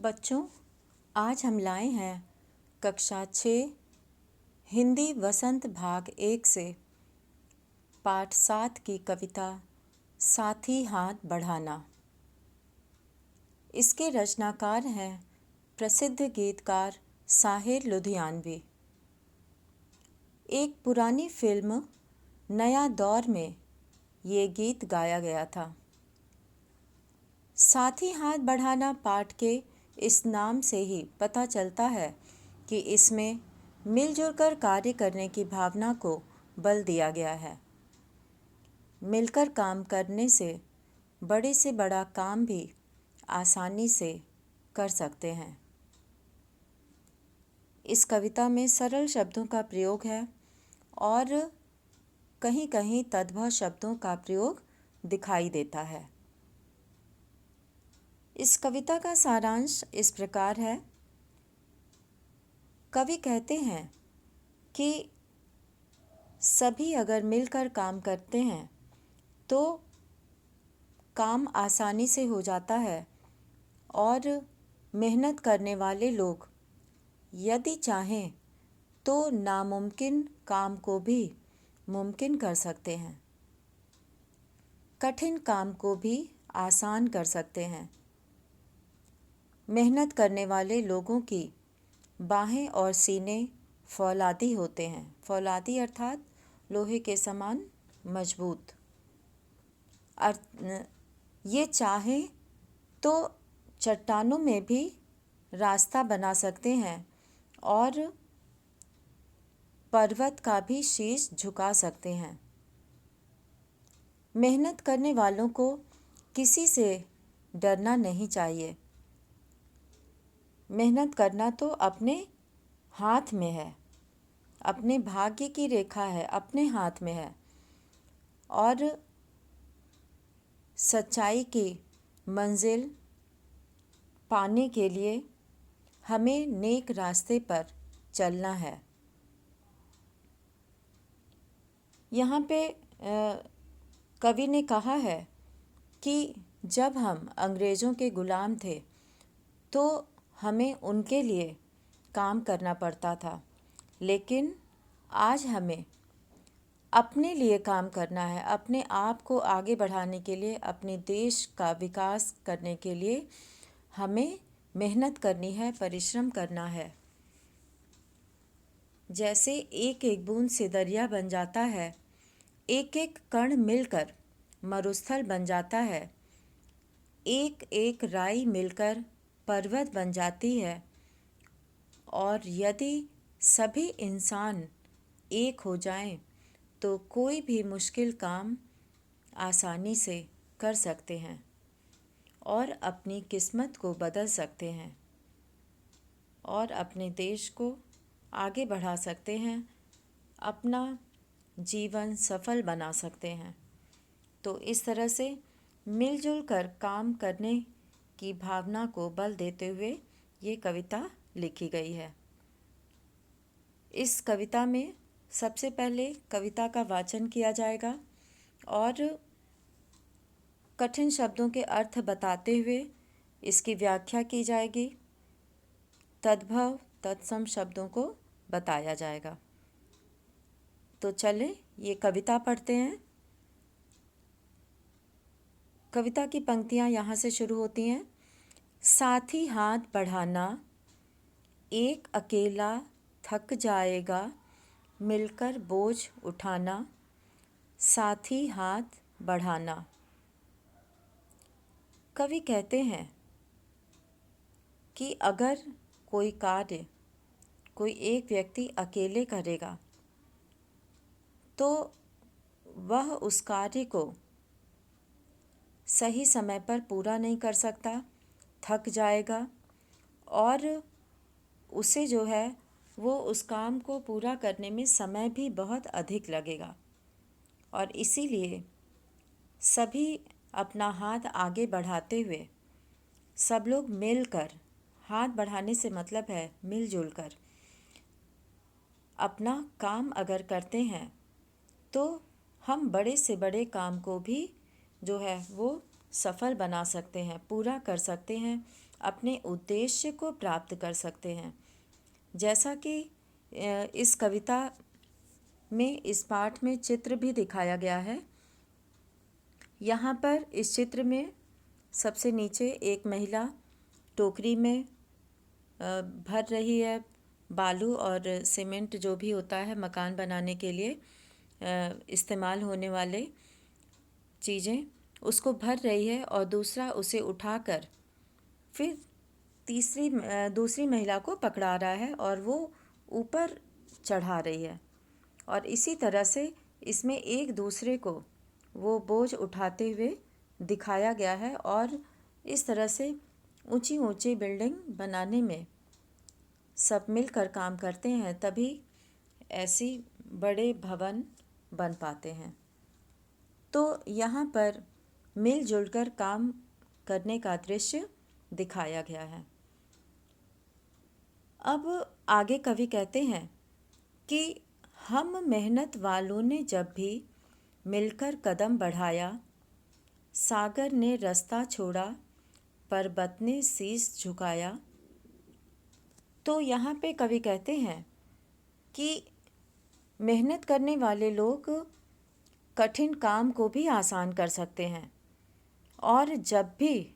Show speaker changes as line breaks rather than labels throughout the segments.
बच्चों, आज हम लाए हैं कक्षा 6 हिंदी वसंत भाग 1 से पाठ 7 की कविता साथी हाथ बढ़ाना। इसके रचनाकार हैं प्रसिद्ध गीतकार साहिर लुधियानवी। एक पुरानी फिल्म नया दौर में ये गीत गाया गया था। साथी हाथ बढ़ाना पाठ के इस नाम से ही पता चलता है कि इसमें मिलजुल कर कार्य करने की भावना को बल दिया गया है। मिलकर काम करने से बड़ा काम भी आसानी से कर सकते हैं। इस कविता में सरल शब्दों का प्रयोग है और कहीं कहीं तद्भव शब्दों का प्रयोग दिखाई देता है। इस कविता का सारांश इस प्रकार है। कवि कहते हैं कि सभी अगर मिलकर काम करते हैं तो काम आसानी से हो जाता है और मेहनत करने वाले लोग यदि चाहें तो नामुमकिन काम को भी मुमकिन कर सकते हैं, कठिन काम को भी आसान कर सकते हैं। मेहनत करने वाले लोगों की बाहें और सीने फौलादी होते हैं। फौलादी अर्थात लोहे के समान मजबूत। ये चाहे तो चट्टानों में भी रास्ता बना सकते हैं और पर्वत का भी शीश झुका सकते हैं। मेहनत करने वालों को किसी से डरना नहीं चाहिए। मेहनत करना तो अपने हाथ में है, अपने भाग्य की रेखा है, अपने हाथ में है और सच्चाई की मंजिल पाने के लिए हमें नेक रास्ते पर चलना है। यहाँ पे कवि ने कहा है कि जब हम अंग्रेज़ों के गुलाम थे तो हमें उनके लिए काम करना पड़ता था, लेकिन आज हमें अपने लिए काम करना है। अपने आप को आगे बढ़ाने के लिए, अपने देश का विकास करने के लिए हमें मेहनत करनी है, परिश्रम करना है। जैसे एक एक बूंद से दरिया बन जाता है, एक एक कण मिलकर मरुस्थल बन जाता है, एक एक राई मिलकर पर्वत बन जाती है और यदि सभी इंसान एक हो जाएं तो कोई भी मुश्किल काम आसानी से कर सकते हैं और अपनी किस्मत को बदल सकते हैं और अपने देश को आगे बढ़ा सकते हैं, अपना जीवन सफल बना सकते हैं। तो इस तरह से मिलजुल कर काम करने की भावना को बल देते हुए ये कविता लिखी गई है। इस कविता में सबसे पहले कविता का वाचन किया जाएगा और कठिन शब्दों के अर्थ बताते हुए इसकी व्याख्या की जाएगी। तद्भव तत्सम शब्दों को बताया जाएगा। तो चलें ये कविता पढ़ते हैं। कविता की पंक्तियाँ यहाँ से शुरू होती हैं। साथी हाथ बढ़ाना, एक अकेला थक जाएगा, मिलकर बोझ उठाना, साथी हाथ बढ़ाना। कवि कहते हैं कि अगर कोई कार्य कोई एक व्यक्ति अकेले करेगा तो वह उस कार्य को सही समय पर पूरा नहीं कर सकता, थक जाएगा और उसे जो है वो उस काम को पूरा करने में समय भी बहुत अधिक लगेगा और इसीलिए सभी अपना हाथ आगे बढ़ाते हुए सब लोग मिलकर, हाथ बढ़ाने से मतलब है मिलजुल कर अपना काम अगर करते हैं तो हम बड़े से बड़े काम को भी जो है वो सफल बना सकते हैं, पूरा कर सकते हैं अपने उद्देश्य को प्राप्त कर सकते हैं। जैसा कि इस कविता में, इस पाठ में चित्र भी दिखाया गया है। यहाँ पर इस चित्र में सबसे नीचे एक महिला टोकरी में भर रही है बालू और सीमेंट, जो भी होता है मकान बनाने के लिए इस्तेमाल होने वाले चीज़ें, उसको भर रही है, और दूसरा उसे उठाकर फिर दूसरी महिला को पकड़ा रहा है और वो ऊपर चढ़ा रही है। और इसी तरह से इसमें एक दूसरे को वो बोझ उठाते हुए दिखाया गया है। और इस तरह से ऊंची ऊंची बिल्डिंग बनाने में सब मिलकर काम करते हैं, तभी ऐसी बड़े भवन बन पाते हैं। तो यहाँ पर मिलजुल कर काम करने का दृश्य दिखाया गया है। अब आगे कवि कहते हैं कि हम मेहनत वालों ने जब भी मिलकर कदम बढ़ाया, सागर ने रास्ता छोड़ा, पर्वत ने शीश झुकाया। तो यहाँ पे कवि कहते हैं कि मेहनत करने वाले लोग कठिन काम को भी आसान कर सकते हैं, और जब भी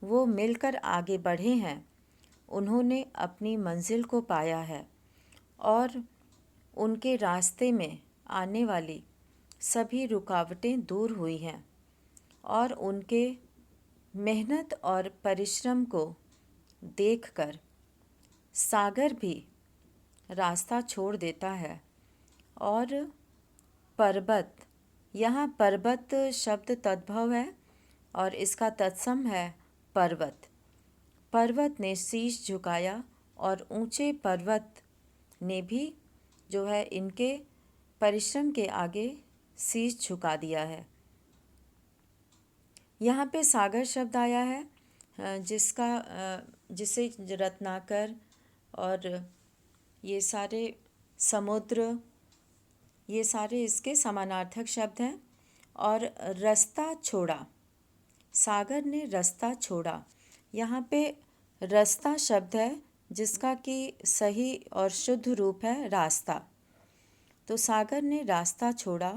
वो मिलकर आगे बढ़े हैं, उन्होंने अपनी मंजिल को पाया है, और उनके रास्ते में आने वाली सभी रुकावटें दूर हुई हैं, और उनके मेहनत और परिश्रम को देखकर सागर भी रास्ता छोड़ देता है। और पर्वत, यहाँ पर्वत शब्द तद्भव है और इसका तत्सम है पर्वत। पर्वत ने शीश झुकाया, और ऊंचे पर्वत ने भी जो है इनके परिश्रम के आगे शीश झुका दिया है। यहाँ पे सागर शब्द आया है, जिसे रत्नाकर और ये सारे समुद्र, ये सारे इसके समानार्थक शब्द हैं। और रास्ता छोड़ा, सागर ने रास्ता छोड़ा, यहाँ पे रास्ता शब्द है जिसका कि सही और शुद्ध रूप है रास्ता। तो सागर ने रास्ता छोड़ा,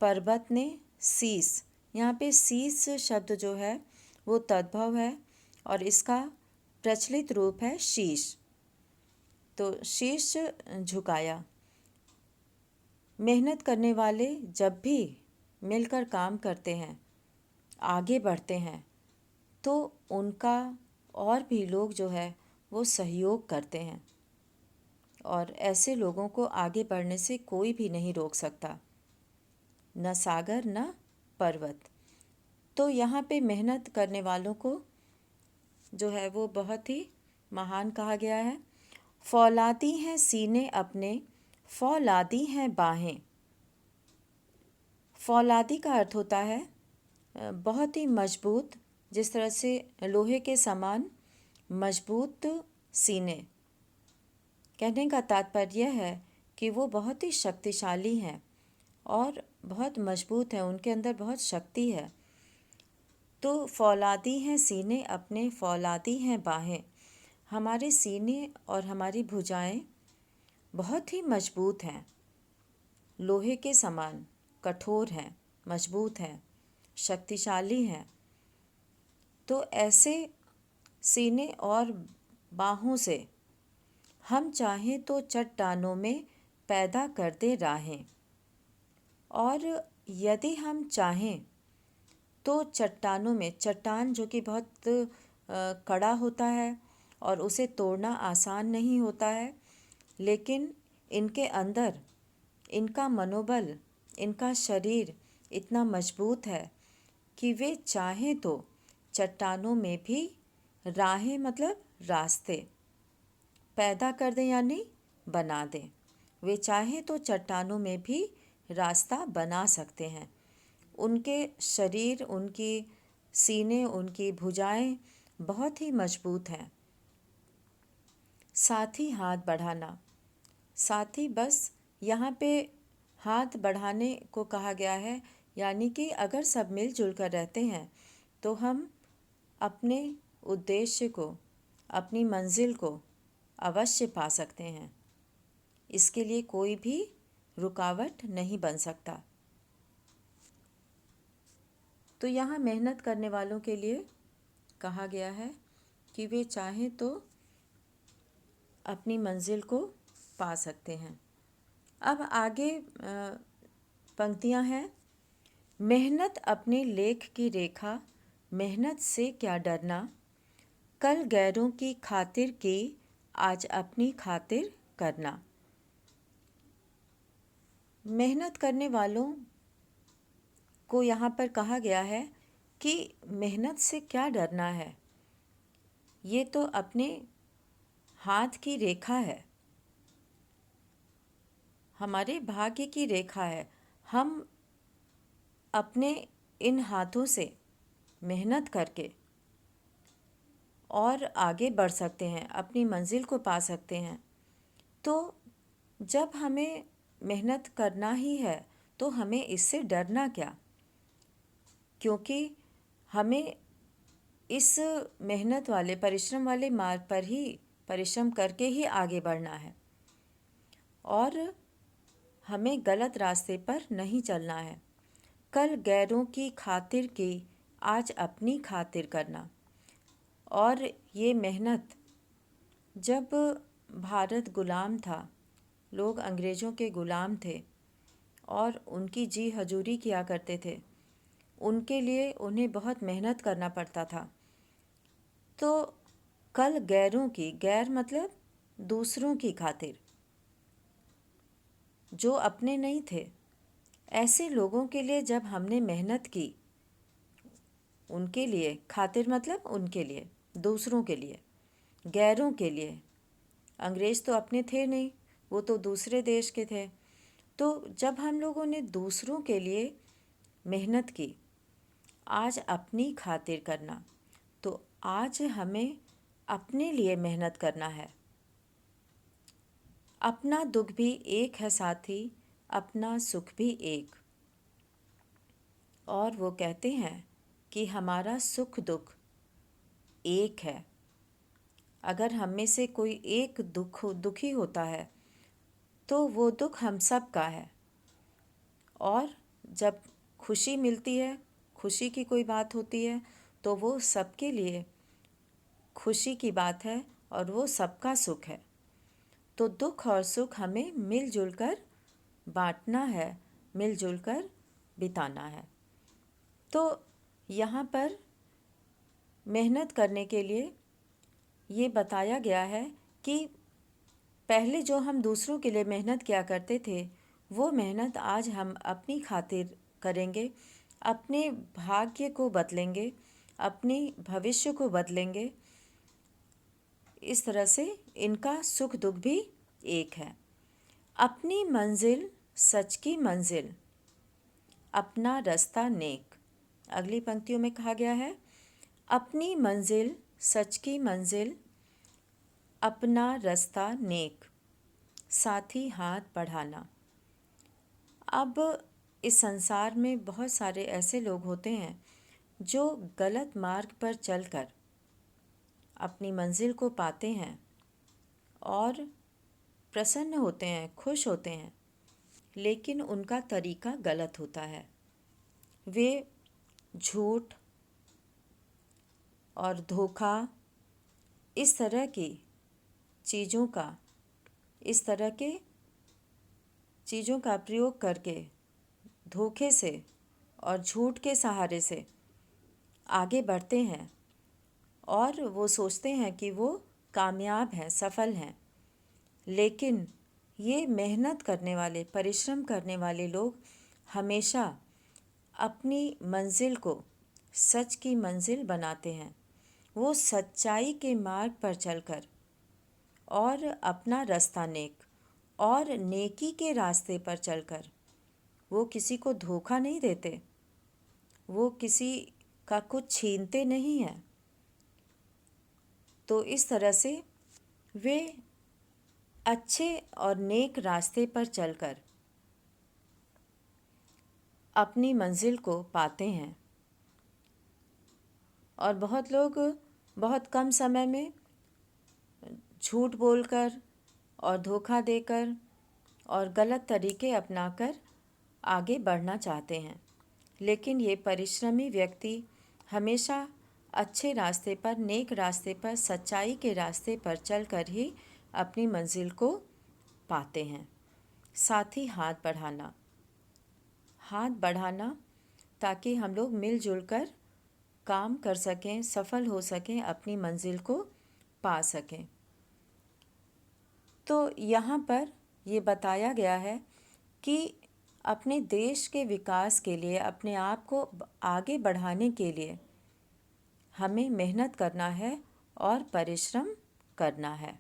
पर्वत ने शीश, यहाँ पे शीश शब्द जो है वो तद्भव है और इसका प्रचलित रूप है शीश। तो शीश झुकाया। मेहनत करने वाले जब भी मिलकर काम करते हैं, आगे बढ़ते हैं, तो उनका और भी लोग जो है वो सहयोग करते हैं, और ऐसे लोगों को आगे बढ़ने से कोई भी नहीं रोक सकता, न सागर न पर्वत। तो यहाँ पे मेहनत करने वालों को जो है वो बहुत ही महान कहा गया है। फौलादी हैं सीने अपने, फौलादी हैं बाहें। फौलादी का अर्थ होता है बहुत ही मजबूत, जिस तरह से लोहे के समान मजबूत सीने। कहने का तात्पर्य है कि वो बहुत ही शक्तिशाली हैं और बहुत मजबूत हैं, उनके अंदर बहुत शक्ति है। तो फौलादी हैं सीने अपने, फौलादी हैं बाहें। हमारे सीने और हमारी भुजाएं बहुत ही मजबूत हैं, लोहे के समान कठोर हैं, मजबूत हैं, शक्तिशाली हैं। तो ऐसे सीने और बाहों से हम चाहें तो चट्टानों में पैदा कर दे राहें, और यदि हम चाहें तो चट्टानों में, चट्टान जो कि बहुत कड़ा होता है और उसे तोड़ना आसान नहीं होता है, लेकिन इनके अंदर इनका मनोबल, इनका शरीर इतना मजबूत है कि वे चाहें तो चट्टानों में भी राहें, मतलब रास्ते पैदा कर दें, यानी बना दें। वे चाहें तो चट्टानों में भी रास्ता बना सकते हैं। उनके शरीर, उनकी सीने, उनकी भुजाएं बहुत ही मजबूत हैं। साथ ही हाथ बढ़ाना, साथ ही बस यहाँ पे हाथ बढ़ाने को कहा गया है, यानी कि अगर सब मिलजुल कर रहते हैं तो हम अपने उद्देश्य को, अपनी मंजिल को अवश्य पा सकते हैं। इसके लिए कोई भी रुकावट नहीं बन सकता। तो यहाँ मेहनत करने वालों के लिए कहा गया है कि वे चाहें तो अपनी मंजिल को पा सकते हैं। अब आगे पंक्तियाँ हैं। मेहनत अपने लेख की रेखा, मेहनत से क्या डरना, कल गैरों की खातिर की, आज अपनी खातिर करना। मेहनत करने वालों को यहाँ पर कहा गया है कि मेहनत से क्या डरना है। ये तो अपने हाथ की रेखा है, हमारे भाग्य की रेखा है। हम अपने इन हाथों से मेहनत करके और आगे बढ़ सकते हैं, अपनी मंजिल को पा सकते हैं। तो जब हमें मेहनत करना ही है तो हमें इससे डरना क्या, क्योंकि हमें इस मेहनत वाले, परिश्रम वाले मार्ग पर ही परिश्रम करके ही आगे बढ़ना है और हमें गलत रास्ते पर नहीं चलना है। कल गैरों की खातिर की, आज अपनी खातिर करना। और ये मेहनत, जब भारत गुलाम था, लोग अंग्रेज़ों के गुलाम थे और उनकी जी हजूरी किया करते थे, उनके लिए उन्हें बहुत मेहनत करना पड़ता था। तो कल गैरों की, गैर मतलब दूसरों की खातिर, जो अपने नहीं थे, ऐसे लोगों के लिए जब हमने मेहनत की, उनके लिए, खातिर मतलब उनके लिए, दूसरों के लिए, गैरों के लिए। अंग्रेज़ तो अपने थे नहीं, वो तो दूसरे देश के थे। तो जब हम लोगों ने दूसरों के लिए मेहनत की, आज अपनी खातिर करना, तो आज हमें अपने लिए मेहनत करना है। अपना दुख भी एक है साथी, अपना सुख भी एक। और वो कहते हैं कि हमारा सुख दुख एक है। अगर हम में से कोई एक दुखी होता है तो वो दुख हम सब का है। और जब खुशी मिलती है, खुशी की कोई बात होती है, तो वो सबके लिए खुशी की बात है और वो सबका सुख है। तो दुख और सुख हमें मिलजुल कर बांटना है, मिलजुल कर बिताना है। तो यहाँ पर मेहनत करने के लिए ये बताया गया है कि पहले जो हम दूसरों के लिए मेहनत किया करते थे, वो मेहनत आज हम अपनी खातिर करेंगे, अपने भाग्य को बदलेंगे, अपने भविष्य को बदलेंगे। इस तरह से इनका सुख दुख भी एक है। अपनी मंजिल सच की मंजिल, अपना रास्ता नेक। अगली पंक्तियों में कहा गया है, अपनी मंजिल सच की मंजिल, अपना रास्ता नेक, साथी हाथ बढ़ाना। अब इस संसार में बहुत सारे ऐसे लोग होते हैं जो गलत मार्ग पर चलकर अपनी मंजिल को पाते हैं और प्रसन्न होते हैं, खुश होते हैं, लेकिन उनका तरीका गलत होता है। वे झूठ और धोखा, इस तरह की चीज़ों का, इस तरह के चीज़ों का प्रयोग करके धोखे से और झूठ के सहारे से आगे बढ़ते हैं और वो सोचते हैं कि वो कामयाब हैं, सफल हैं। लेकिन ये मेहनत करने वाले, परिश्रम करने वाले लोग हमेशा अपनी मंजिल को सच की मंजिल बनाते हैं। वो सच्चाई के मार्ग पर चलकर और अपना रास्ता नेक और नेकी के रास्ते पर चलकर वो किसी को धोखा नहीं देते, वो किसी का कुछ छीनते नहीं हैं। तो इस तरह से वे अच्छे और नेक रास्ते पर चलकर अपनी मंजिल को पाते हैं। और बहुत लोग बहुत कम समय में झूठ बोलकर और धोखा देकर और गलत तरीके अपनाकर आगे बढ़ना चाहते हैं। लेकिन ये परिश्रमी व्यक्ति हमेशा अच्छे रास्ते पर, नेक रास्ते पर, सच्चाई के रास्ते पर चलकर ही अपनी मंजिल को पाते हैं। साथ ही हाथ बढ़ाना ताकि हम लोग मिलजुल कर काम कर सकें, सफल हो सकें, अपनी मंजिल को पा सकें। तो यहाँ पर ये बताया गया है कि अपने देश के विकास के लिए, अपने आप को आगे बढ़ाने के लिए हमें मेहनत करना है और परिश्रम करना है।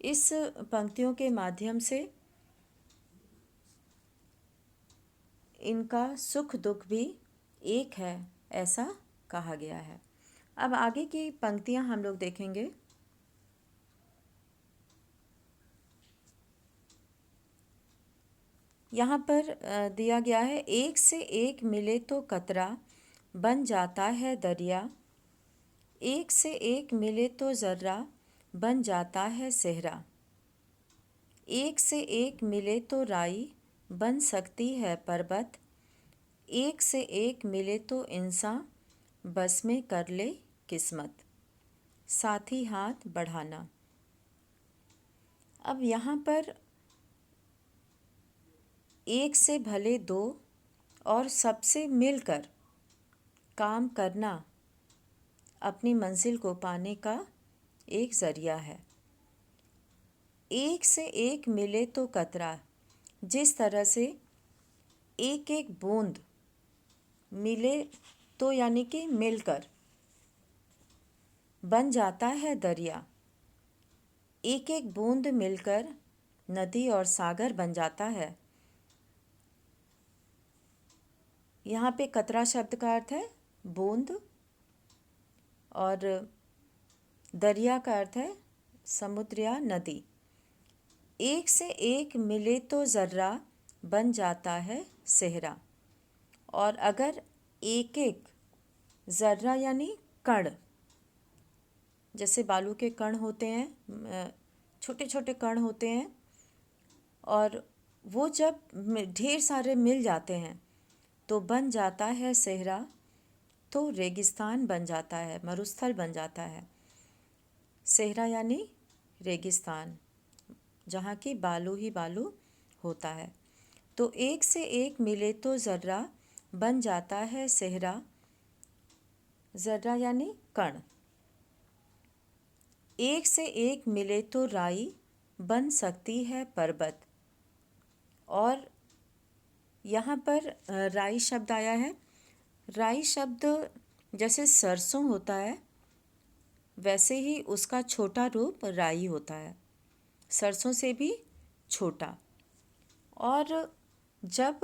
इस पंक्तियों के माध्यम से इनका सुख दुख भी एक है, ऐसा कहा गया है। अब आगे की पंक्तियां हम लोग देखेंगे। यहाँ पर दिया गया है, एक से एक मिले तो कतरा बन जाता है दरिया, एक से एक मिले तो ज़र्रा बन जाता है सेहरा, एक से एक मिले तो राई बन सकती है पर्वत, एक से एक मिले तो इंसान बस में कर ले किस्मत। साथी हाथ बढ़ाना। अब यहाँ पर एक से भले दो और सबसे मिलकर काम करना अपनी मंजिल को पाने का एक ज़रिया है। एक से एक मिले तो कतरा, जिस तरह से एक एक बूंद मिले तो यानी कि मिलकर बन जाता है दरिया, एक एक बूंद मिलकर नदी और सागर बन जाता है। यहाँ पे कतरा शब्द का अर्थ है बूंद और दरिया का अर्थ है समुद्र या नदी। एक से एक मिले तो ज़र्रा बन जाता है सेहरा, और अगर एक एक ज़र्रा यानी कण, जैसे बालू के कण होते हैं, छोटे छोटे कण होते हैं, और वो जब ढेर सारे मिल जाते हैं तो बन जाता है सेहरा, तो रेगिस्तान बन जाता है, मरुस्थल बन जाता है। सेहरा यानी रेगिस्तान, जहाँ की बालू ही बालू होता है। तो एक से एक मिले तो ज़र्रा बन जाता है सेहरा, ज़र्रा यानी कण। एक से एक मिले तो राई बन सकती है पर्वत, और यहाँ पर राई शब्द आया है। राई शब्द जैसे सरसों होता है, वैसे ही उसका छोटा रूप राई होता है, सरसों से भी छोटा। और जब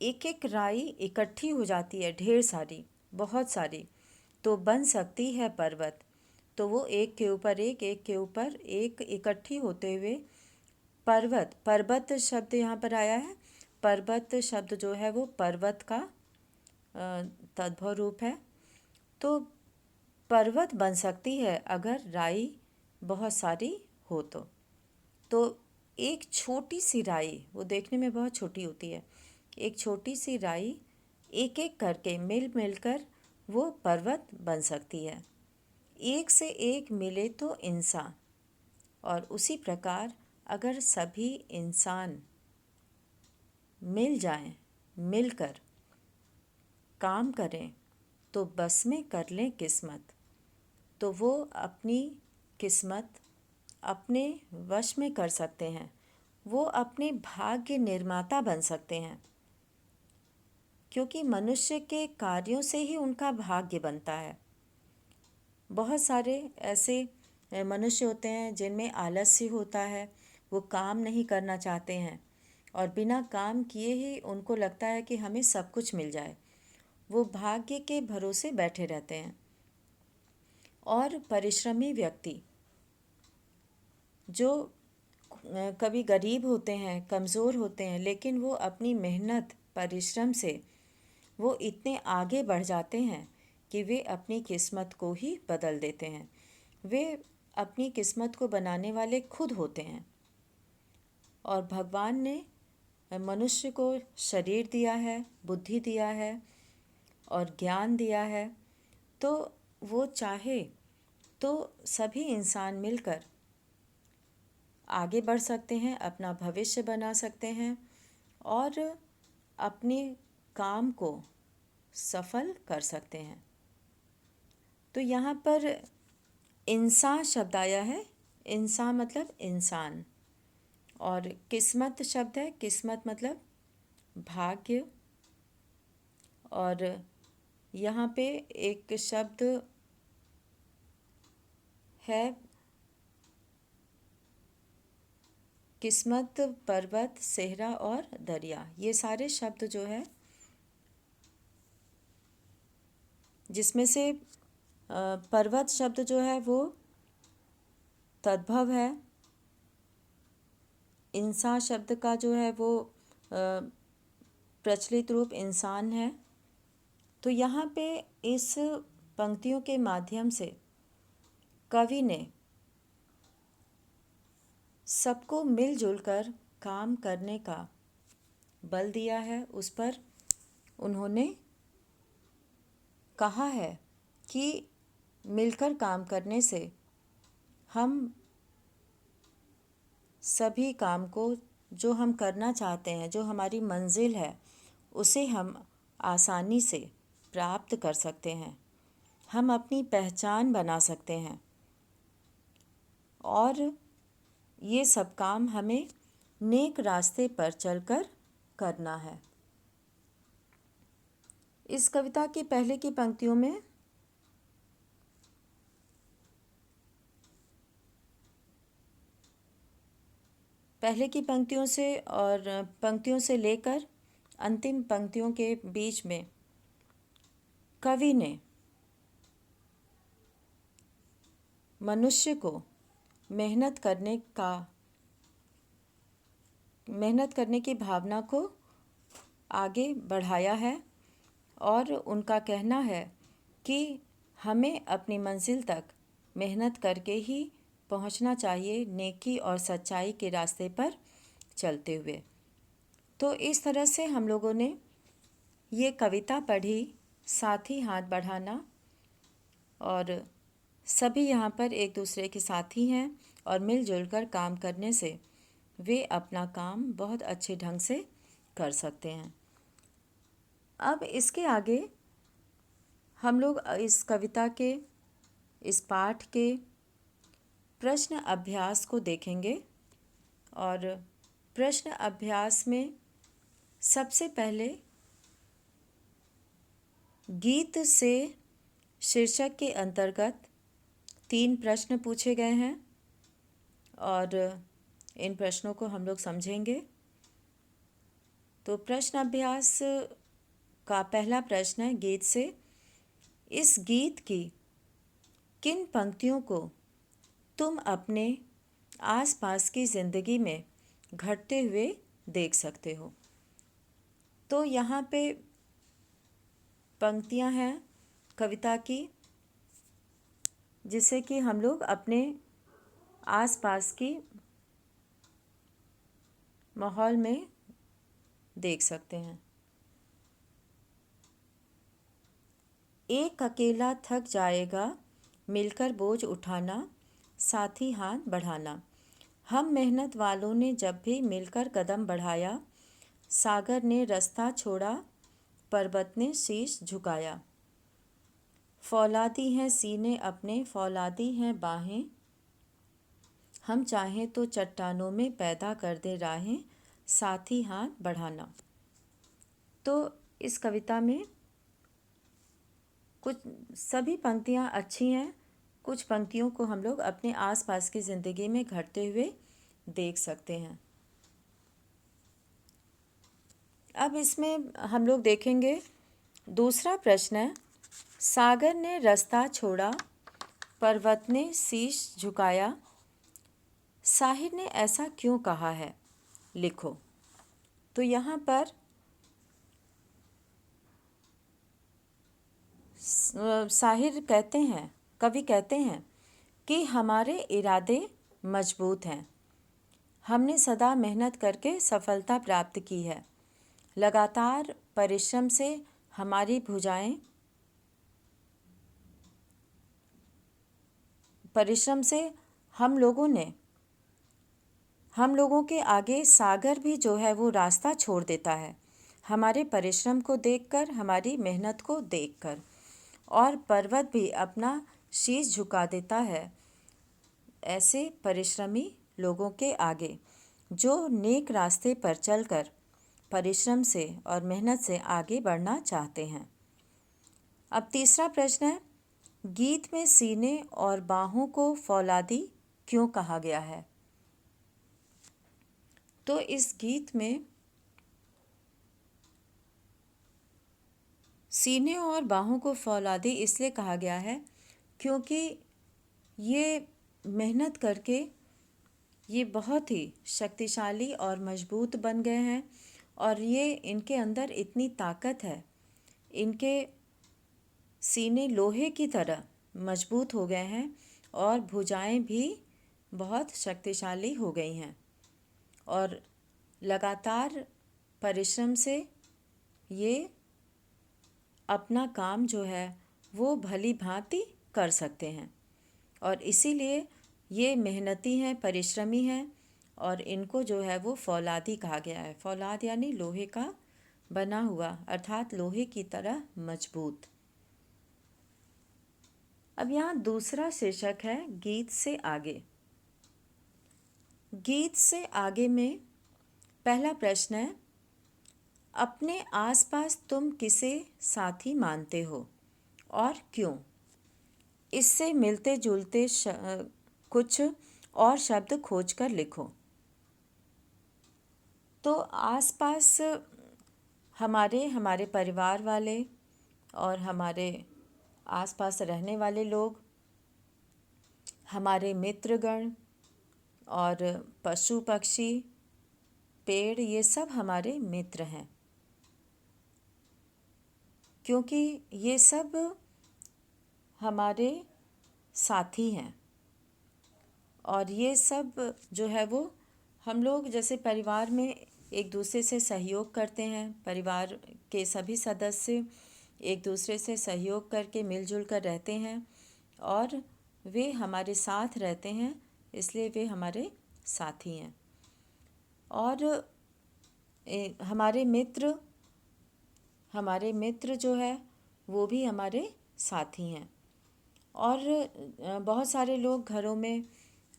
एक एक राई इकट्ठी हो जाती है, ढेर सारी, बहुत सारी, तो बन सकती है पर्वत। तो वो एक के ऊपर एक के ऊपर एक इकट्ठी होते हुए पर्वत, पर्वत शब्द यहाँ पर आया है। पर्वत शब्द जो है वो पर्वत का तद्भव रूप है। तो पर्वत बन सकती है अगर राई बहुत सारी हो तो एक छोटी सी राई, वो देखने में बहुत छोटी होती है, एक छोटी सी राई एक एक करके मिल मिलकर वो पर्वत बन सकती है। एक से एक मिले तो इंसान, और उसी प्रकार अगर सभी इंसान मिल जाएं, मिलकर काम करें तो बस में कर लें किस्मत, तो वो अपनी किस्मत अपने वश में कर सकते हैं, वो अपने भाग्य निर्माता बन सकते हैं, क्योंकि मनुष्य के कार्यों से ही उनका भाग्य बनता है। बहुत सारे ऐसे मनुष्य होते हैं जिनमें आलस्य होता है, वो काम नहीं करना चाहते हैं, और बिना काम किए ही उनको लगता है कि हमें सब कुछ मिल जाए, वो भाग्य के भरोसे बैठे रहते हैं। और परिश्रमी व्यक्ति जो कभी गरीब होते हैं, कमज़ोर होते हैं, लेकिन वो अपनी मेहनत परिश्रम से वो इतने आगे बढ़ जाते हैं कि वे अपनी किस्मत को ही बदल देते हैं। वे अपनी किस्मत को बनाने वाले खुद होते हैं। और भगवान ने मनुष्य को शरीर दिया है, बुद्धि दिया है और ज्ञान दिया है, तो वो चाहे तो सभी इंसान मिलकर आगे बढ़ सकते हैं, अपना भविष्य बना सकते हैं और अपने काम को सफल कर सकते हैं। तो यहाँ पर इंसान शब्द आया है। इंसान मतलब इंसान, और किस्मत शब्द है। किस्मत मतलब भाग्य। और यहाँ पे एक शब्द है किस्मत, पर्वत, सेहरा और दरिया। ये सारे शब्द जो है, जिसमें से पर्वत शब्द जो है वो तद्भव है। इंसान शब्द का जो है वो प्रचलित रूप इंसान है। तो यहाँ पे इस पंक्तियों के माध्यम से कवि ने सबको मिलजुल कर काम करने का बल दिया है। उस पर उन्होंने कहा है कि मिलकर काम करने से हम सभी काम को, जो हम करना चाहते हैं, जो हमारी मंजिल है, उसे हम आसानी से प्राप्त कर सकते हैं। हम अपनी पहचान बना सकते हैं और ये सब काम हमें नेक रास्ते पर चलकर करना है। इस कविता की पहले की पंक्तियों में पंक्तियों से लेकर अंतिम पंक्तियों के बीच में कवि ने मनुष्य को मेहनत करने की भावना को आगे बढ़ाया है। और उनका कहना है कि हमें अपनी मंजिल तक मेहनत करके ही पहुंचना चाहिए, नेकी और सच्चाई के रास्ते पर चलते हुए। तो इस तरह से हम लोगों ने ये कविता पढ़ी, साथ ही हाथ बढ़ाना। और सभी यहाँ पर एक दूसरे के साथी हैं और मिलजुल कर काम करने से वे अपना काम बहुत अच्छे ढंग से कर सकते हैं। अब इसके आगे हम लोग इस कविता के, इस पाठ के प्रश्न अभ्यास को देखेंगे। और प्रश्न अभ्यास में सबसे पहले गीत से शीर्षक के अंतर्गत 3 प्रश्न पूछे गए हैं और इन प्रश्नों को हम लोग समझेंगे। तो प्रश्न अभ्यास का पहला प्रश्न है गीत से। इस गीत की किन पंक्तियों को तुम अपने आसपास की ज़िंदगी में घटते हुए देख सकते हो? तो यहाँ पे पंक्तियाँ हैं कविता की, जिसे कि हम लोग अपने आसपास की माहौल में देख सकते हैं। एक अकेला थक जाएगा, मिलकर बोझ उठाना, साथी हाथ बढ़ाना। हम मेहनत वालों ने जब भी मिलकर कदम बढ़ाया, सागर ने रास्ता छोड़ा, पर्वत ने शीश झुकाया। फौलादी हैं सीने अपने, फौलादी हैं बाहें, हम चाहें तो चट्टानों में पैदा कर दे राहें, साथी हाथ बढ़ाना। तो इस कविता में कुछ सभी पंक्तियाँ अच्छी हैं। कुछ पंक्तियों को हम लोग अपने आसपास की ज़िंदगी में घटते हुए देख सकते हैं। अब इसमें हम लोग देखेंगे दूसरा प्रश्न है, सागर ने रास्ता छोड़ा, पर्वत ने शीश झुकाया, साहिर ने ऐसा क्यों कहा है, लिखो। तो यहाँ पर शाहिर कहते हैं, कवि कहते हैं कि हमारे इरादे मजबूत हैं, हमने सदा मेहनत करके सफलता प्राप्त की है। लगातार परिश्रम से हमारी भुजाएं परिश्रम से हम लोगों के आगे सागर भी जो है वो रास्ता छोड़ देता है, हमारे परिश्रम को देखकर, हमारी मेहनत को देखकर। और पर्वत भी अपना शीश झुका देता है ऐसे परिश्रमी लोगों के आगे, जो नेक रास्ते पर चलकर परिश्रम से और मेहनत से आगे बढ़ना चाहते हैं। अब तीसरा प्रश्न है, गीत में सीने और बाहों को फौलादी क्यों कहा गया है? तो इस गीत में सीने और बाहों को फौलादी इसलिए कहा गया है क्योंकि ये मेहनत करके ये बहुत ही शक्तिशाली और मजबूत बन गए हैं, और ये इनके अंदर इतनी ताकत है, इनके सीने लोहे की तरह मजबूत हो गए हैं और भुजाएं भी बहुत शक्तिशाली हो गई हैं, और लगातार परिश्रम से ये अपना काम जो है वो भली भांति कर सकते हैं। और इसीलिए ये मेहनती हैं, परिश्रमी हैं, और इनको जो है वो फौलादी कहा गया है। फौलाद यानी लोहे का बना हुआ, अर्थात लोहे की तरह मजबूत। अब यहाँ दूसरा शीर्षक है गीत से आगे। गीत से आगे में पहला प्रश्न है, अपने आसपास तुम किसे साथी मानते हो और क्यों? इससे मिलते जुलते कुछ और शब्द खोजकर लिखो। तो आसपास हमारे परिवार वाले और हमारे आसपास रहने वाले लोग, हमारे मित्रगण और पशु पक्षी, पेड़, ये सब हमारे मित्र हैं, क्योंकि ये सब हमारे साथी हैं। और ये सब जो है वो हम लोग जैसे परिवार में एक दूसरे से सहयोग करते हैं, परिवार के सभी सदस्य एक दूसरे से सहयोग करके मिलजुल कर रहते हैं, और वे हमारे साथ रहते हैं, इसलिए वे हमारे साथी हैं। और हमारे मित्र जो है वो भी हमारे साथी हैं। और बहुत सारे लोग घरों में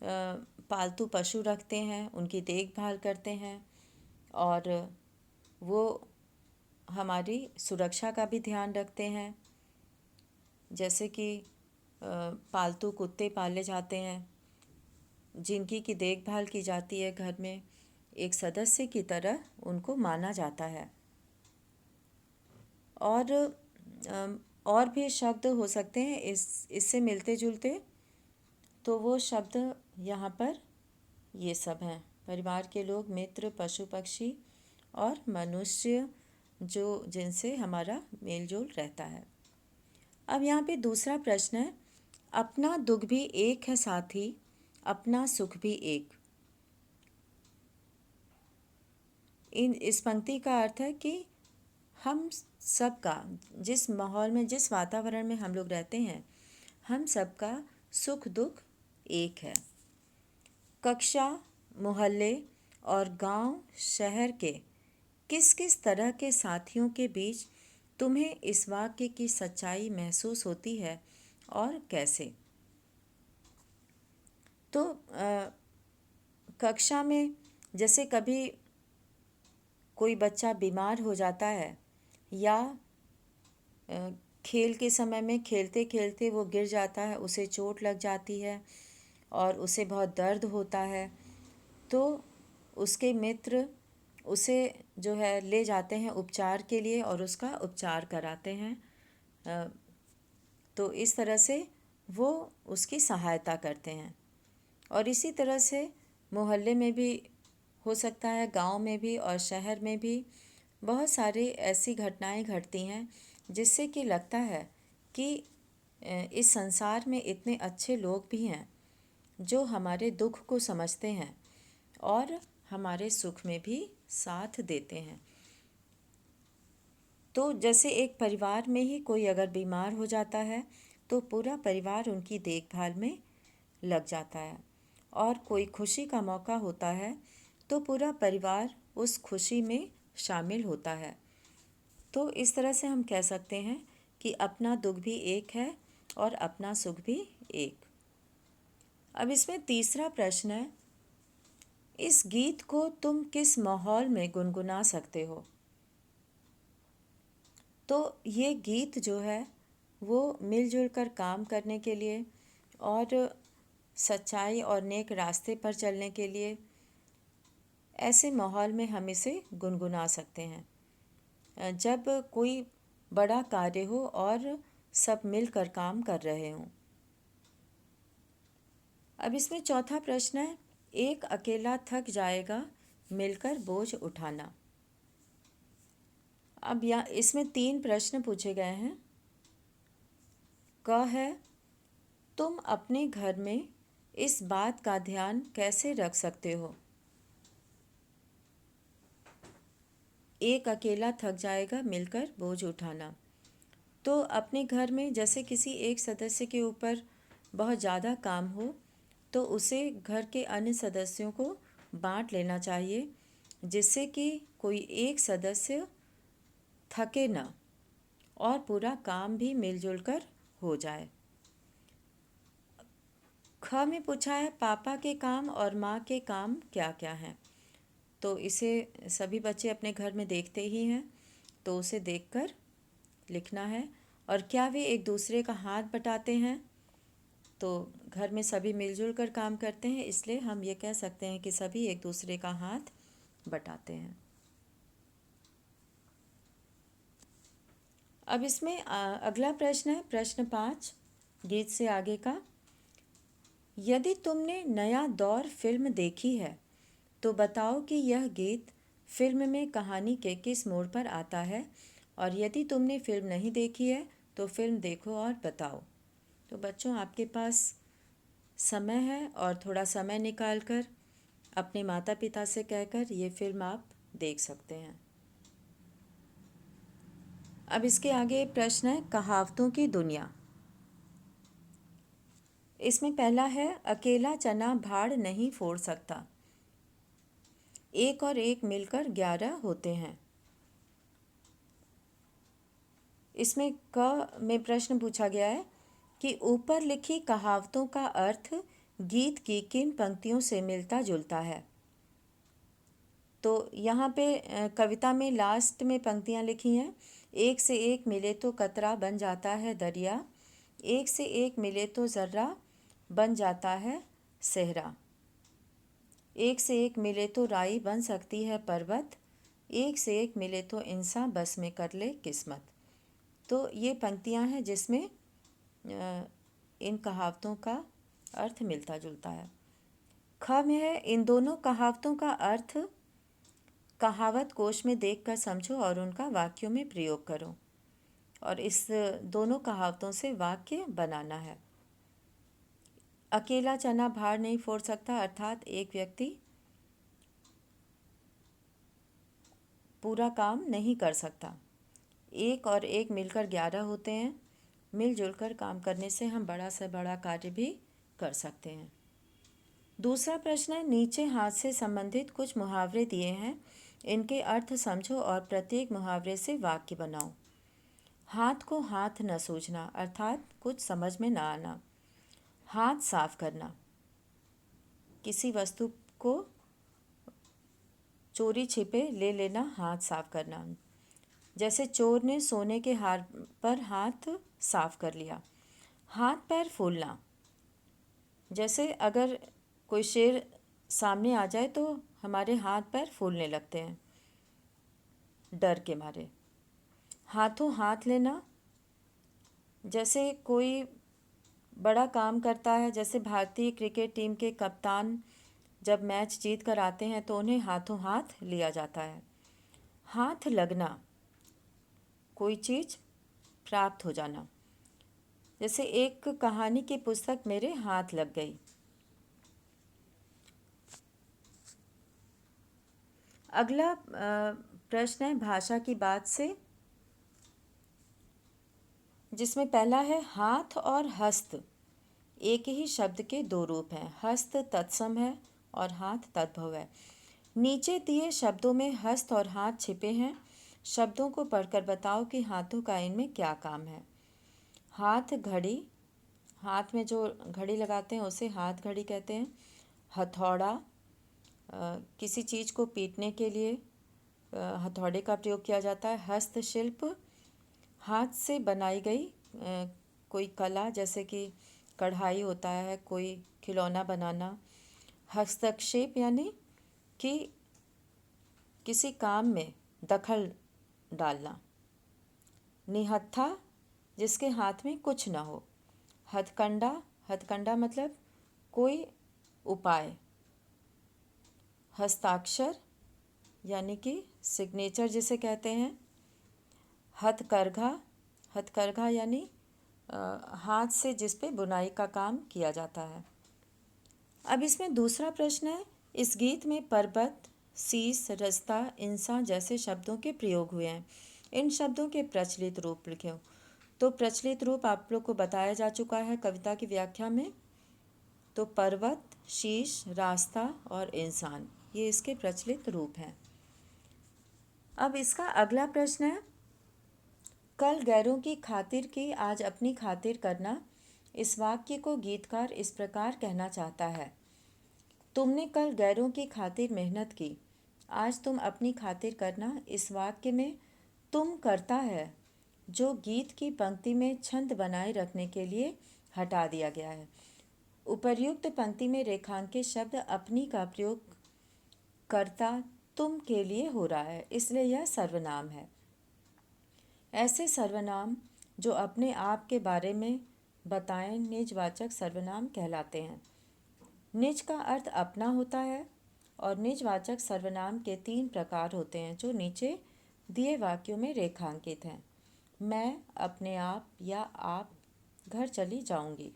पालतू पशु रखते हैं, उनकी देखभाल करते हैं, और वो हमारी सुरक्षा का भी ध्यान रखते हैं। जैसे कि पालतू कुत्ते पाले जाते हैं, जिनकी की देखभाल की जाती है, घर में एक सदस्य की तरह उनको माना जाता है। और भी शब्द हो सकते हैं इससे मिलते जुलते, तो वो शब्द यहाँ पर ये सब हैं, परिवार के लोग, मित्र, पशु पक्षी और मनुष्य, जो जिनसे हमारा मेलजोल रहता है। अब यहाँ पे दूसरा प्रश्न है, अपना दुख भी एक है साथी, अपना सुख भी एक। इस पंक्ति का अर्थ है कि हम सबका, जिस माहौल में, जिस वातावरण में हम लोग रहते हैं, हम सबका सुख दुख एक है। कक्षा, मोहल्ले और गांव, शहर के किस किस तरह के साथियों के बीच तुम्हें इस वाक्य की सच्चाई महसूस होती है और कैसे? तो कक्षा में जैसे कभी कोई बच्चा बीमार हो जाता है, या खेल के समय में खेलते खेलते वो गिर जाता है, उसे चोट लग जाती है और उसे बहुत दर्द होता है, तो उसके मित्र उसे जो है ले जाते हैं उपचार के लिए और उसका उपचार कराते हैं। तो इस तरह से वो उसकी सहायता करते हैं। और इसी तरह से मोहल्ले में भी हो सकता है, गांव में भी और शहर में भी बहुत सारे ऐसी घटनाएं घटती हैं जिससे कि लगता है कि इस संसार में इतने अच्छे लोग भी हैं जो हमारे दुख को समझते हैं और हमारे सुख में भी साथ देते हैं। तो जैसे एक परिवार में ही कोई अगर बीमार हो जाता है तो पूरा परिवार उनकी देखभाल में लग जाता है, और कोई खुशी का मौका होता है तो पूरा परिवार उस खुशी में शामिल होता है। तो इस तरह से हम कह सकते हैं कि अपना दुख भी एक है और अपना सुख भी एक। अब इसमें तीसरा प्रश्न है, इस गीत को तुम किस माहौल में गुनगुना सकते हो? तो ये गीत जो है वो मिलजुल कर काम करने के लिए और सच्चाई और नेक रास्ते पर चलने के लिए, ऐसे माहौल में हम इसे गुनगुना सकते हैं जब कोई बड़ा कार्य हो और सब मिलकर काम कर रहे हों। अब इसमें चौथा प्रश्न है, एक अकेला थक जाएगा मिलकर बोझ उठाना। अब यहाँ इसमें 3 प्रश्न पूछे गए हैं। क है, तुम अपने घर में इस बात का ध्यान कैसे रख सकते हो? एक अकेला थक जाएगा मिलकर बोझ उठाना। तो अपने घर में जैसे किसी एक सदस्य के ऊपर बहुत ज़्यादा काम हो तो उसे घर के अन्य सदस्यों को बांट लेना चाहिए, जिससे कि कोई एक सदस्य थके ना और पूरा काम भी मिलजुल कर हो जाए। ख में पूछा है, पापा के काम और माँ के काम क्या क्या हैं? तो इसे सभी बच्चे अपने घर में देखते ही हैं, तो उसे देखकर लिखना है। और क्या वे एक दूसरे का हाथ बटाते हैं? तो घर में सभी मिलजुल कर काम करते हैं, इसलिए हम ये कह सकते हैं कि सभी एक दूसरे का हाथ बटाते हैं। अब इसमें अगला प्रश्न है, प्रश्न 5 गीत से आगे का। यदि तुमने नया दौर फिल्म देखी है तो बताओ कि यह गीत फिल्म में कहानी के किस मोड़ पर आता है, और यदि तुमने फिल्म नहीं देखी है तो फिल्म देखो और बताओ। तो बच्चों, आपके पास समय है और थोड़ा समय निकाल कर अपने माता पिता से कहकर ये फिल्म आप देख सकते हैं। अब इसके आगे प्रश्न है, कहावतों की दुनिया। इसमें पहला है, अकेला चना भाड़ नहीं फोड़ सकता, एक और एक मिलकर 11 होते हैं। इसमें क में प्रश्न पूछा गया है कि ऊपर लिखी कहावतों का अर्थ गीत की किन पंक्तियों से मिलता जुलता है? तो यहाँ पे कविता में लास्ट में पंक्तियाँ लिखी हैं, एक से एक मिले तो कतरा बन जाता है दरिया, एक से एक मिले तो ज़र्रा बन जाता है सहरा, एक से एक मिले तो राई बन सकती है पर्वत, एक से एक मिले तो इंसान बस में कर ले किस्मत। तो ये पंक्तियाँ हैं जिसमें इन कहावतों का अर्थ मिलता जुलता है। ख में है, इन दोनों कहावतों का अर्थ कहावत कोश में देखकर समझो और उनका वाक्यों में प्रयोग करो, और इस दोनों कहावतों से वाक्य बनाना है। अकेला चना भाड़ नहीं फोड़ सकता, अर्थात एक व्यक्ति पूरा काम नहीं कर सकता, एक और एक मिलकर 11 होते हैं। मिलजुल कर काम करने से हम बड़ा से बड़ा कार्य भी कर सकते हैं। दूसरा प्रश्न है, नीचे हाथ से संबंधित कुछ मुहावरे दिए हैं, इनके अर्थ समझो और प्रत्येक मुहावरे से वाक्य बनाओ। हाथ को हाथ न सूझना, अर्थात कुछ समझ में ना आना। हाथ साफ करना, किसी वस्तु को चोरी छिपे ले लेना, हाथ साफ करना। जैसे चोर ने सोने के हार पर हाथ साफ कर लिया। हाथ पैर फूलना, जैसे अगर कोई शेर सामने आ जाए तो हमारे हाथ पैर फूलने लगते हैं डर के मारे। हाथों हाथ लेना, जैसे कोई बड़ा काम करता है, जैसे भारतीय क्रिकेट टीम के कप्तान जब मैच जीत कर आते हैं तो उन्हें हाथों हाथ लिया जाता है। हाथ लगना, कोई चीज़ प्राप्त हो जाना। जैसे एक कहानी की पुस्तक मेरे हाथ लग गई। अगला प्रश्न है भाषा की बात से, जिसमें पहला है हाथ और हस्त एक ही शब्द के दो रूप हैं। हस्त तत्सम है और हाथ तद्भव है। नीचे दिए शब्दों में हस्त और हाथ छिपे हैं। शब्दों को पढ़कर बताओ कि हाथों का इनमें क्या काम है। हाथ घड़ी, हाथ में जो घड़ी लगाते हैं उसे हाथ घड़ी कहते हैं। हथौड़ा, किसी चीज़ को पीटने के लिए हथौड़े का प्रयोग किया जाता है। हस्तशिल्प, हाथ से बनाई गई कोई कला, जैसे कि कढ़ाई होता है, कोई खिलौना बनाना। हस्तक्षेप यानी कि किसी काम में दखल डालना। निहत्था, जिसके हाथ में कुछ ना हो। हथकंडा, हथकंडा मतलब कोई उपाय। हस्ताक्षर यानी कि सिग्नेचर जिसे कहते हैं। हथकरघा, हथकरघा यानी हाथ से जिस पे बुनाई का काम किया जाता है। अब इसमें दूसरा प्रश्न है, इस गीत में पर्वत, शीश, रास्ता, इंसान जैसे शब्दों के प्रयोग हुए हैं। इन शब्दों के प्रचलित रूप लिखे हो। तो प्रचलित रूप आप लोग को बताया जा चुका है कविता की व्याख्या में। तो पर्वत, शीश, रास्ता और इंसान, ये इसके प्रचलित रूप हैं। अब इसका अगला प्रश्न है, कल गैरों की खातिर की आज अपनी खातिर करना। इस वाक्य को गीतकार इस प्रकार कहना चाहता है, तुमने कल गैरों की खातिर मेहनत की, आज तुम अपनी खातिर करना। इस वाक्य में तुम करता है जो गीत की पंक्ति में छंद बनाए रखने के लिए हटा दिया गया है। उपर्युक्त पंक्ति में रेखांकित शब्द अपनी का प्रयोग कर्ता तुम के लिए हो रहा है, इसलिए यह सर्वनाम है। ऐसे सर्वनाम जो अपने आप के बारे में बताएं निजवाचक सर्वनाम कहलाते हैं। निज का अर्थ अपना होता है और निजवाचक सर्वनाम के 3 प्रकार होते हैं जो नीचे दिए वाक्यों में रेखांकित हैं। मैं, अपने आप या आप घर चली जाऊंगी।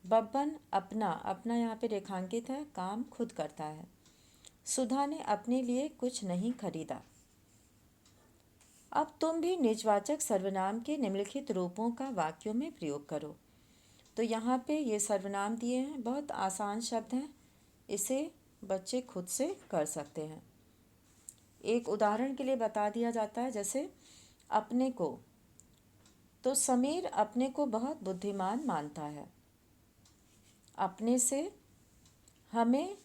बब्बन, अपना, अपना यहाँ पे रेखांकित है, काम खुद करता है। सुधा ने अपने लिए कुछ नहीं खरीदा। अब तुम भी निजवाचक सर्वनाम के निम्नलिखित रूपों का वाक्यों में प्रयोग करो। तो यहाँ पे ये सर्वनाम दिए हैं, बहुत आसान शब्द हैं, इसे बच्चे खुद से कर सकते हैं। एक उदाहरण के लिए बता दिया जाता है, जैसे अपने को, तो समीर अपने को बहुत बुद्धिमान मानता है। अपने से, हमें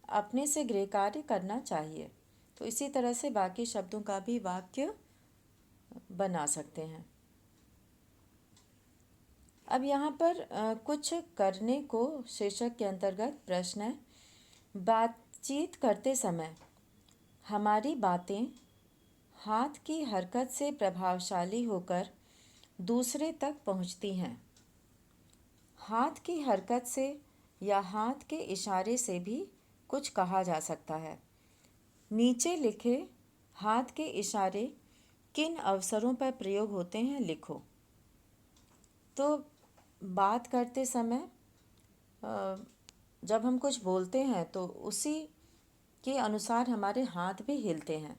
अपने से गृह कार्य करना चाहिए। तो इसी तरह से बाकी शब्दों का भी वाक्य बना सकते हैं। अब यहाँ पर कुछ करने को शीर्षक के अंतर्गत प्रश्न है। बातचीत करते समय हमारी बातें हाथ की हरकत से प्रभावशाली होकर दूसरे तक पहुँचती हैं। हाथ की हरकत से या हाथ के इशारे से भी कुछ कहा जा सकता है। नीचे लिखे हाथ के इशारे किन अवसरों पर प्रयोग होते हैं लिखो। तो बात करते समय जब हम कुछ बोलते हैं तो उसी के अनुसार हमारे हाथ भी हिलते हैं।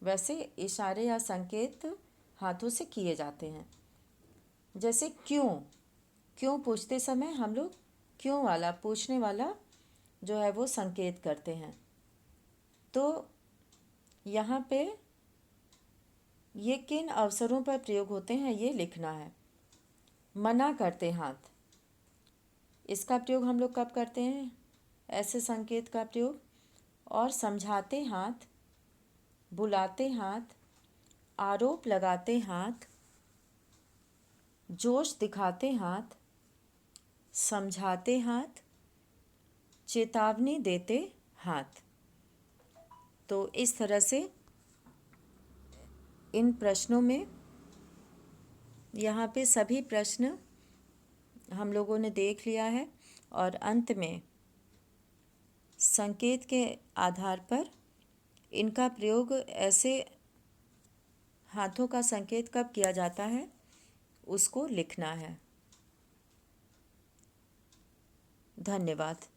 वैसे इशारे या संकेत हाथों से किए जाते हैं। जैसे क्यों, क्यों पूछते समय हम लोग क्यों वाला, पूछने वाला जो है वो संकेत करते हैं। तो यहाँ पे ये किन अवसरों पर प्रयोग होते हैं ये लिखना है। मना करते हाथ, इसका प्रयोग हम लोग कब करते हैं, ऐसे संकेत का प्रयोग। और समझाते हाथ, बुलाते हाथ, आरोप लगाते हाथ, जोश दिखाते हाथ, समझाते हाथ, चेतावनी देते हाथ। तो इस तरह से इन प्रश्नों में, यहाँ पे सभी प्रश्न हम लोगों ने देख लिया है और अंत में संकेत के आधार पर इनका प्रयोग ऐसे हाथों का संकेत कब किया जाता है उसको लिखना है। धन्यवाद।